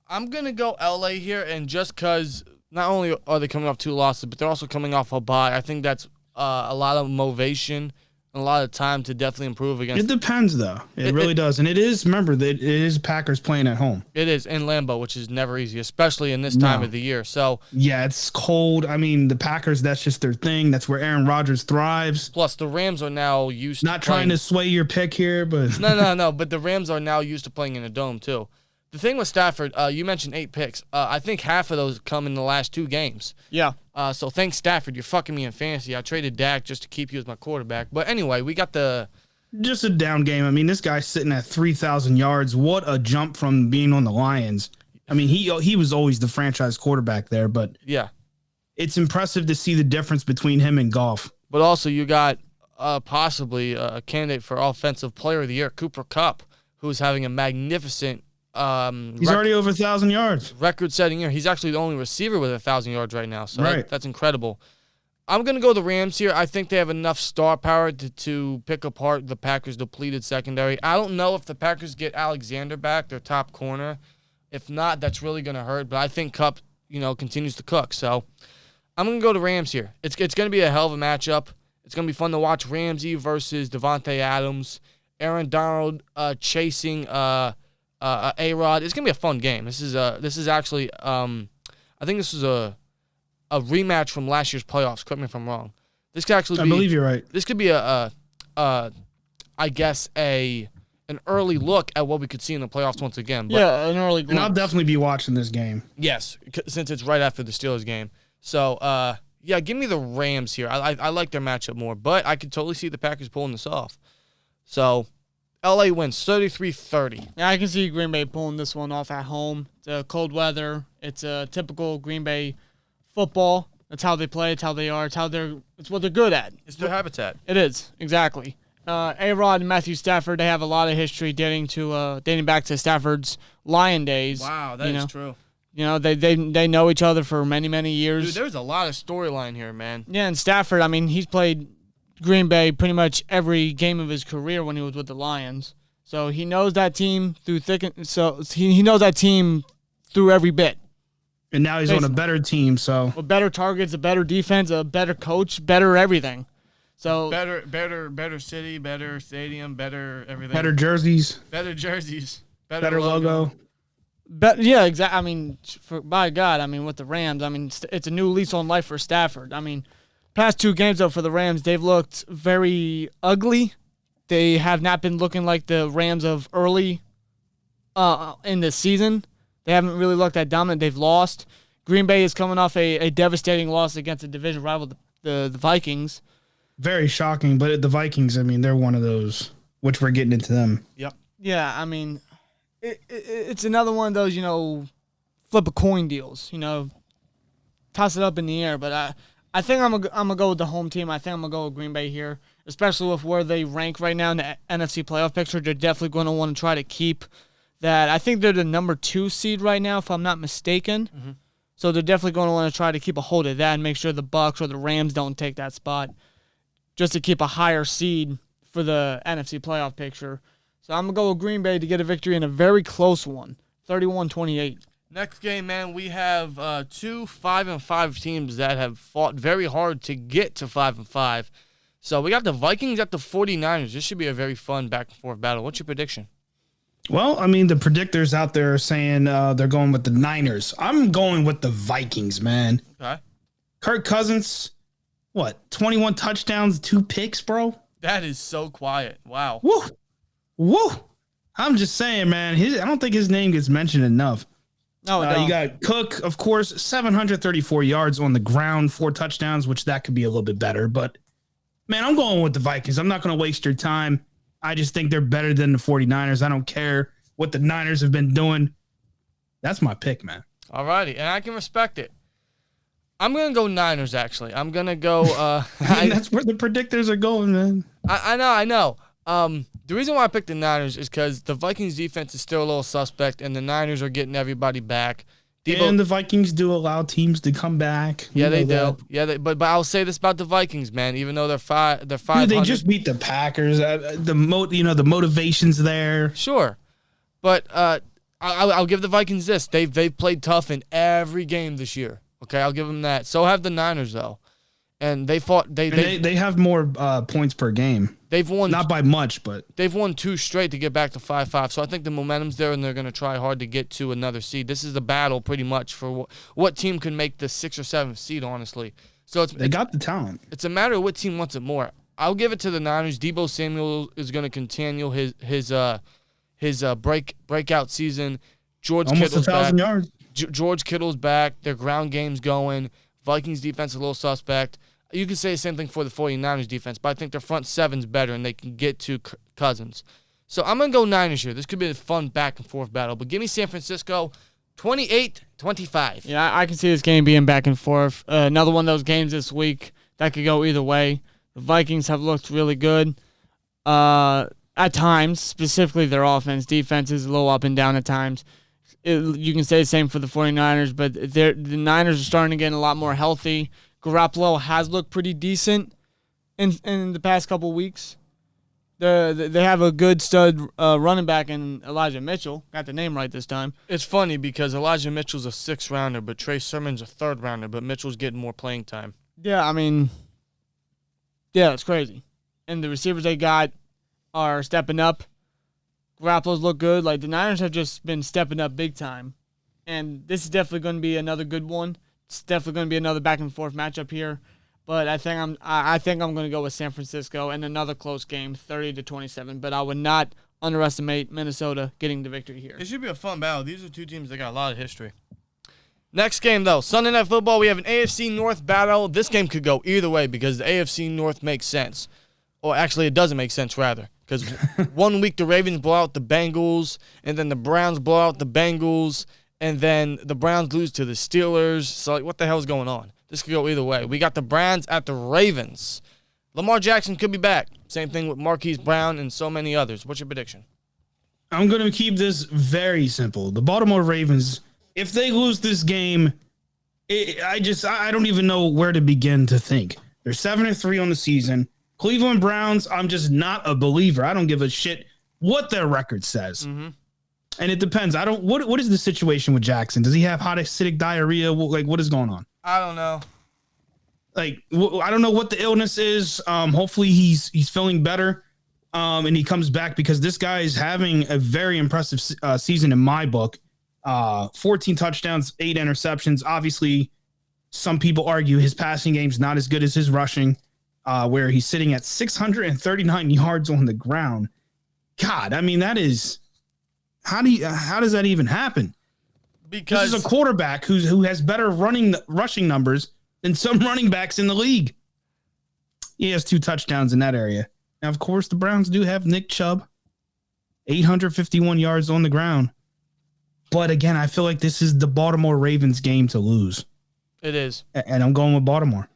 I'm going to go LA here, and just because not only are they coming off 2 losses, but they're also coming off a bye. I think that's a lot of motivation and a lot of time to definitely improve against. It depends, though. It really does. And it is, remember, that it is Packers playing at home. It is in Lambeau, which is never easy, especially in this time of the year. So yeah, it's cold. I mean, the Packers, that's just their thing. That's where Aaron Rodgers thrives. Plus, the Rams are now used Not trying to sway your pick here, but... No. But the Rams are now used to playing in a dome, too. The thing with Stafford, you mentioned 8 picks. I think half of those come in the last 2 games. Yeah. So thanks, Stafford. You're fucking me in fantasy. I traded Dak just to keep you as my quarterback. But anyway, we got just a down game. I mean, this guy's sitting at 3,000 yards. What a jump from being on the Lions. I mean, he was always the franchise quarterback there, but yeah, it's impressive to see the difference between him and Goff. But also, you got possibly a candidate for Offensive Player of the Year, Cooper Kupp, who's having a magnificent he's already over 1,000 yards. Record-setting year. He's actually the only receiver with 1,000 yards right now, so that's incredible. I'm going to go the Rams here. I think they have enough star power to pick apart the Packers' depleted secondary. I don't know if the Packers get Alexander back, their top corner. If not, that's really going to hurt, but I think Kupp, continues to cook. So I'm going to go the Rams here. It's going to be a hell of a matchup. It's going to be fun to watch Ramsey versus Devontae Adams, Aaron Donald chasing A-Rod. It's gonna be a fun game. This is actually I think this is a rematch from last year's playoffs. Correct me if I'm wrong. This could actually I believe you're right. This could be I guess an early look at what we could see in the playoffs once again. But, yeah, an early glimpse. And I'll definitely be watching this game. Yes, since it's right after the Steelers game. So yeah, give me the Rams here. I like their matchup more, but I could totally see the Packers pulling this off. So LA wins 33-30. Yeah, I can see Green Bay pulling this one off at home. It's cold weather. It's a typical Green Bay football. That's how they play. It's how they are. It's what they're good at. It's their habitat. It is, exactly. A-Rod and Matthew Stafford, they have a lot of history dating back to Stafford's Lion days. Wow, that is true. You know, they know each other for many, many years. Dude, there's a lot of storyline here, man. Yeah, and Stafford, I mean, he's played Green Bay pretty much every game of his career when he was with the Lions. So he knows that team through thick and so he knows that team through every bit. And now he's on a better team, so with better targets, a better defense, a better coach, better everything. So better city, better stadium, better everything. Better jerseys. Better logo. But yeah, exactly. I mean, by God, I mean with the Rams, I mean it's a new lease on life for Stafford. I mean, past 2 games though for the Rams, they've looked very ugly. They have not been looking like the Rams of early in the season. They haven't really looked that dominant. They've lost. Green Bay is coming off a devastating loss against a division rival, the Vikings. Very shocking, but the Vikings, I mean, they're one of those, which we're getting into them. Yep. Yeah, I mean, it's another one of those, flip a coin deals, toss it up in the air. But I think I'm gonna go with the home team. I think I'm gonna go with Green Bay here, especially with where they rank right now in the NFC playoff picture. They're definitely going to want to try to keep that. I think they're the number 2 seed right now, if I'm not mistaken. Mm-hmm. So they're definitely going to want to try to keep a hold of that and make sure the Bucs or the Rams don't take that spot, just to keep a higher seed for the NFC playoff picture. So I'm going to go with Green Bay to get a victory in a very close one, 31-28. Next game, man, we have 2 5-5 teams that have fought very hard to get to 5-5. So we got the Vikings at the 49ers. This should be a very fun back-and-forth battle. What's your prediction? Well, I mean, the predictors out there are saying they're going with the Niners. I'm going with the Vikings, man. Okay. Kirk Cousins, 21 touchdowns, 2 picks, bro? That is so quiet. Wow. Woo. I'm just saying, man. I don't think his name gets mentioned enough. No, you got Cook, of course, 734 yards on the ground, 4 touchdowns, which that could be a little bit better. But, man, I'm going with the Vikings. I'm not going to waste your time. I just think they're better than the 49ers. I don't care what the Niners have been doing. That's my pick, man. All righty, and I can respect it. I'm going to go Niners, actually. I'm going to go that's where the predictors are going, man. I know. The reason why I picked the Niners is because the Vikings defense is still a little suspect, and the Niners are getting everybody back. And the Vikings do allow teams to come back. Yeah, they do. Yeah, but I'll say this about the Vikings, man. Even though they're 500, dude, they just beat the Packers. The motivation's there. Sure, but I'll give the Vikings this. They've played tough in every game this year. Okay, I'll give them that. So have the Niners though, and they fought. They have more points per game. They've won not by much, but they've won 2 straight to get back to 5-5. So I think the momentum's there, and they're going to try hard to get to another seed. This is the battle, pretty much, for what team can make the 6th or 7th seed. Honestly, so they got the talent. It's a matter of what team wants it more. I'll give it to the Niners. Deebo Samuel is going to continue his breakout season. Almost 1,000 yards. George Kittle's back. Their ground game's going. Vikings defense a little suspect. You can say the same thing for the 49ers defense, but I think their front seven's better and they can get to Cousins. So I'm going to go Niners here. This could be a fun back-and-forth battle, but give me San Francisco 28-25. Yeah, I can see this game being back and forth. Another one of those games this week that could go either way. The Vikings have looked really good at times, specifically their offense. Defense is a little up and down at times. You can say the same for the 49ers, but the Niners are starting to get a lot more healthy. Garoppolo has looked pretty decent in the past couple weeks. They have a good stud running back in Elijah Mitchell. Got the name right this time. It's funny because Elijah Mitchell's a 6th rounder, but Trey Sermon's a 3rd rounder, but Mitchell's getting more playing time. Yeah, I mean, yeah, it's crazy. And the receivers they got are stepping up. Garoppolo's look good. Like, the Niners have just been stepping up big time. And this is definitely going to be another good one. It's definitely going to be another back-and-forth matchup here. But I think I'm going to go with San Francisco in another close game, 30-27. But I would not underestimate Minnesota getting the victory here. It should be a fun battle. These are 2 teams that got a lot of history. Next game, though, Sunday Night Football. We have an AFC North battle. This game could go either way because the AFC North makes sense. Or actually, it doesn't make sense, rather. Because 1 week the Ravens blow out the Bengals, and then the Browns blow out the Bengals, and then the Browns lose to the Steelers. So, like, what the hell is going on? This could go either way. We got the Browns at the Ravens. Lamar Jackson could be back. Same thing with Marquise Brown and so many others. What's your prediction? I'm going to keep this very simple. The Baltimore Ravens, if they lose this game, I don't even know where to begin to think. They're 7-3 on the season. Cleveland Browns, I'm just not a believer. I don't give a shit what their record says. Mm-hmm. And it depends. What is the situation with Jackson? Does he have hot acidic diarrhea? Like, what is going on? I don't know. Like, I don't know what the illness is. Hopefully he's feeling better. And he comes back, because this guy is having a very impressive season in my book. 14 touchdowns, 8 interceptions. Obviously, some people argue his passing game's not as good as his rushing, where he's sitting at 639 yards on the ground. God, I mean, that is how does that even happen? Because this is a quarterback who has better rushing numbers than some running backs in the league. He has 2 touchdowns in that area. Now, of course, the Browns do have Nick Chubb, 851 yards on the ground. But again, I feel like this is the Baltimore Ravens game to lose. It is. And I'm going with Baltimore.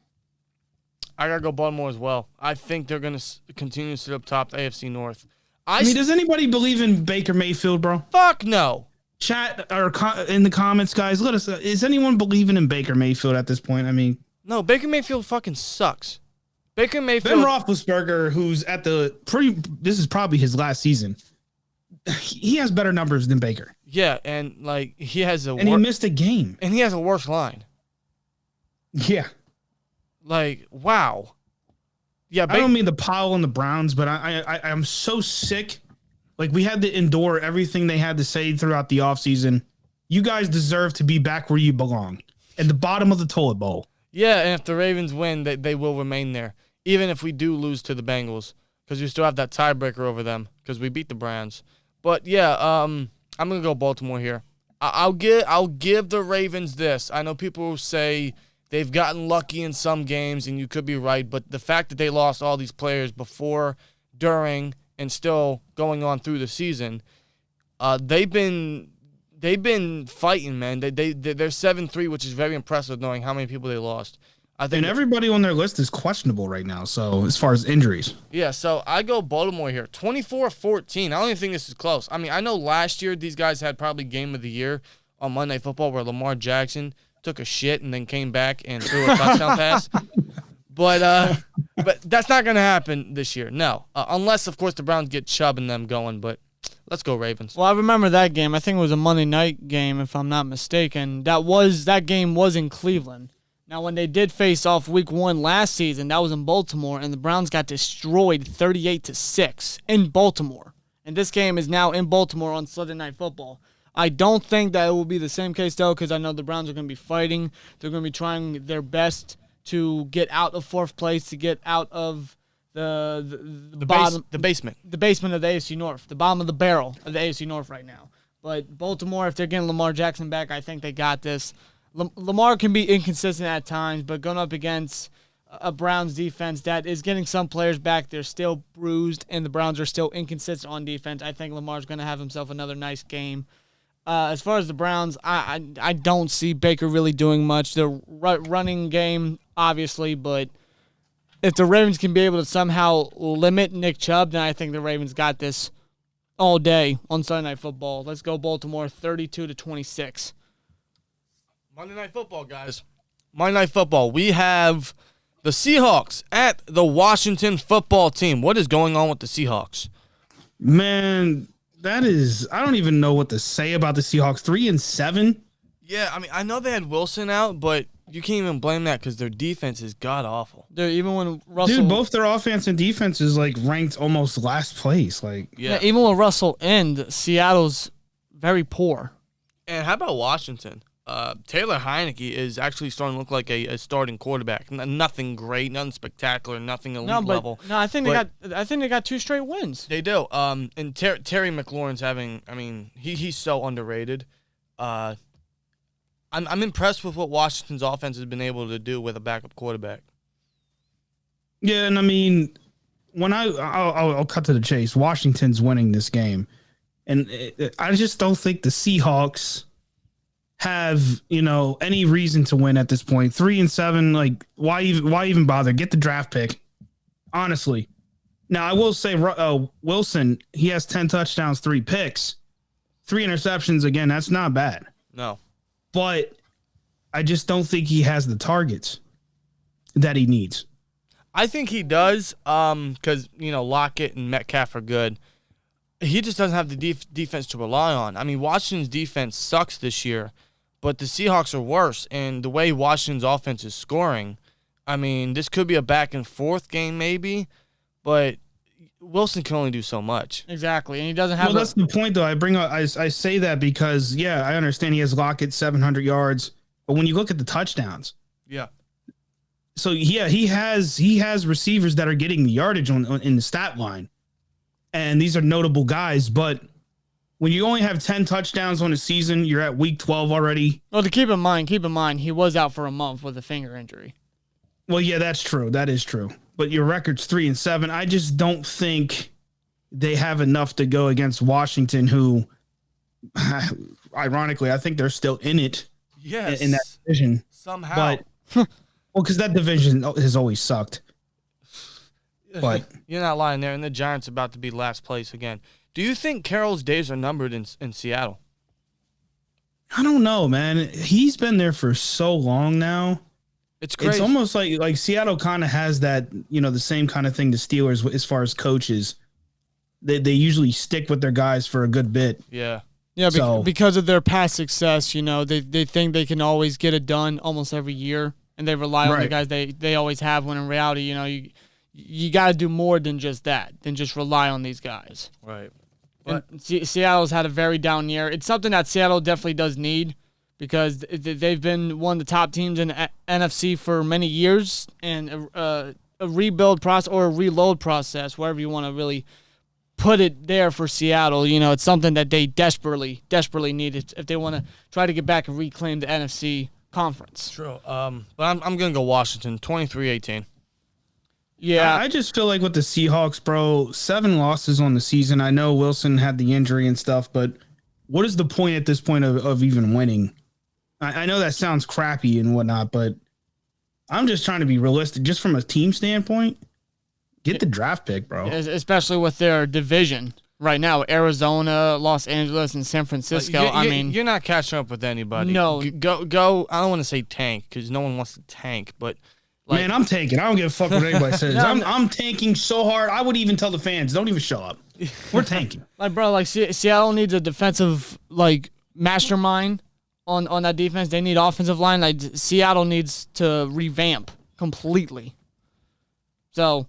I got to go Baltimore as well. I think they're going to continue to sit up top the AFC North. I mean, does anybody believe in Baker Mayfield, bro? Fuck no. Chat or in the comments, guys, let us. Is anyone believing in Baker Mayfield at this point? I mean, no, Baker Mayfield fucking sucks. Baker Mayfield. Ben Roethlisberger, who's at this is probably his last season. He has better numbers than Baker. Yeah, and like he has he missed a game, and he has a worse line. Yeah, like wow. Yeah, I don't mean to pile on the Browns, but I'm so sick. Like, we had to endure everything they had to say throughout the offseason. You guys deserve to be back where you belong, at the bottom of the toilet bowl. Yeah, and if the Ravens win, they will remain there, even if we do lose to the Bengals, because we still have that tiebreaker over them because we beat the Browns. But yeah, I'm gonna go Baltimore here. I'll give the Ravens this. I know people will say they've gotten lucky in some games, and you could be right, but the fact that they lost all these players before, during, and still going on through the season, they've been fighting, man. They're 7-3, which is very impressive knowing how many people they lost. I think, and everybody on their list is questionable right now. So as far as injuries, yeah. So I go Baltimore here, 24-14. I don't even think this is close. I mean, I know last year these guys had probably game of the year on Monday Night Football, where Lamar Jackson took a shit and then came back and threw a touchdown pass. But that's not going to happen this year. No, unless of course the Browns get Chubb and them going. But let's go Ravens. Well, I remember that game. I think it was a Monday night game, if I'm not mistaken. That game was in Cleveland. Now, when they did face off Week 1 last season, that was in Baltimore, and the Browns got destroyed 38-6 in Baltimore. And this game is now in Baltimore on Sunday Night Football. I don't think that it will be the same case, though, because I know the Browns are going to be fighting. They're going to be trying their best to get out of 4th place, to get out of the bottom, the basement of the AFC North, the bottom of the barrel of the AFC North right now. But Baltimore, if they're getting Lamar Jackson back, I think they got this. Lamar can be inconsistent at times, but going up against a Browns defense that is getting some players back, they're still bruised, and the Browns are still inconsistent on defense. I think Lamar's going to have himself another nice game. As far as the Browns, I don't see Baker really doing much. The running game, obviously, but if the Ravens can be able to somehow limit Nick Chubb, then I think the Ravens got this all day on Sunday Night Football. Let's go Baltimore 32-26. Monday Night Football, guys. Monday Night Football. We have the Seahawks at the Washington football team. What is going on with the Seahawks? Man, I don't even know what to say about the Seahawks. 3-7. Yeah, I mean, I know they had Wilson out, but you can't even blame that because their defense is god-awful. Even when Russell... Dude, both their offense and defense is, like, ranked almost last place. Like, yeah, even when Russell Seattle's very poor. And how about Washington? Taylor Heineke is actually starting to look like a starting quarterback. Nothing great, nothing spectacular, nothing elite level. No, I think they got 2 straight wins. They do. And Terry McLaurin's having. I mean, he's so underrated. I'm impressed with what Washington's offense has been able to do with a backup quarterback. Yeah, and I mean, when I'll cut to the chase. Washington's winning this game, and I just don't think the Seahawks have any reason to win at this point. 3-7, like why even bother? Get the draft pick. honestly. Now, I will say Wilson, he has 10 touchdowns, 3 picks, 3 interceptions. Again, that's not bad. No. But I just don't think he has the targets that he needs. I think he does because, Lockett and Metcalf are good. He just doesn't have the defense to rely on. I mean, Washington's defense sucks this year, but the Seahawks are worse. And the way Washington's offense is scoring, I mean, this could be a back-and-forth game maybe, but Wilson can only do so much. Exactly, and he doesn't have. Well, that's the point, though. I say that because, I understand he has Lockett 700 yards, but when you look at the touchdowns, yeah. So yeah, he has receivers that are getting the yardage in the stat line, and these are notable guys. But when you only have 10 touchdowns on a season, you're at week 12 already. Well, to keep in mind, he was out for a month with a finger injury. Well, yeah, that's true. That is true. But your record's 3-7. I just don't think they have enough to go against Washington, who, ironically, I think they're still in it. Yes. In that division somehow. But because that division has always sucked. But you're not lying there, and the Giants about to be last place again. Do you think Carroll's days are numbered in Seattle? I don't know, man. He's been there for so long now. It's crazy. It's almost like Seattle kind of has that, the same kind of thing the Steelers as far as coaches. They usually stick with their guys for a good bit. Yeah. Yeah, because of their past success, they think they can always get it done almost every year, and they rely on the guys they always have. When in reality, you got to do more than just that, than just rely on these guys. Right. But Seattle's had a very down year. It's something that Seattle definitely does need because they've been one of the top teams in the NFC for many years, and a rebuild process or a reload process, wherever you want to really put it there for Seattle. It's something that they desperately need if they want to try to get back and reclaim the NFC conference. True. But I'm going to go Washington, 23-18. Yeah. I just feel like with the Seahawks, bro, 7 losses on the season. I know Wilson had the injury and stuff, but what is the point at this point of even winning? I know that sounds crappy and whatnot, but I'm just trying to be realistic. Just from a team standpoint, get the draft pick, bro. Especially with their division right now, Arizona, Los Angeles, and San Francisco. You're not catching up with anybody. No. Go. I don't want to say tank because no one wants to tank, but man, I'm tanking. I don't give a fuck what anybody says. I'm tanking so hard. I would even tell the fans, don't even show up. We're tanking. Seattle needs a defensive mastermind on that defense. They need offensive line. Seattle needs to revamp completely. So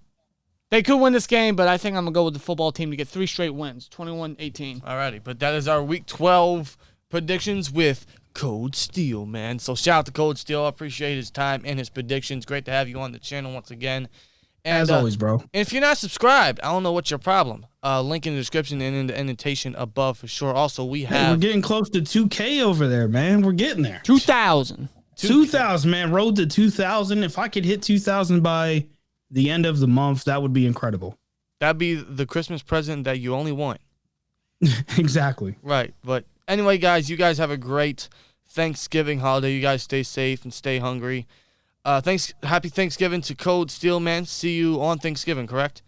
they could win this game, but I think I'm going to go with the football team to get 3 straight wins, 21-18. Alrighty, but that is our Week 12 predictions with Cold Steel, man. So shout out to Cold Steel. I appreciate his time and his predictions. Great to have you on the channel once again. And, as always, bro. And if you're not subscribed, I don't know what's your problem. Link in the description and in the indentation above for sure. Also, we're getting close to 2K over there, man. We're getting there. 2,000. 2,000, man. Road to 2,000. If I could hit 2,000 by the end of the month, that would be incredible. That'd be the Christmas present that you only want. Exactly. Right. But anyway, guys, you guys have a great Thanksgiving holiday. You guys stay safe and stay hungry. Happy Thanksgiving to Cold Steel, man. See you on Thanksgiving, correct?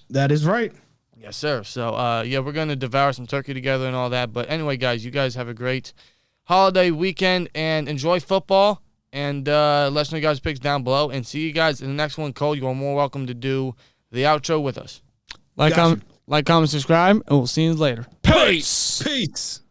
That is right. Yes, sir. So, we're going to devour some turkey together and all that. But anyway, guys, you guys have a great holiday weekend and enjoy football. And let us know you guys' picks down below. And see you guys in the next one. Cole, you are more welcome to do the outro with us. Like, comment, subscribe, and we'll see you later. Peace. Peace.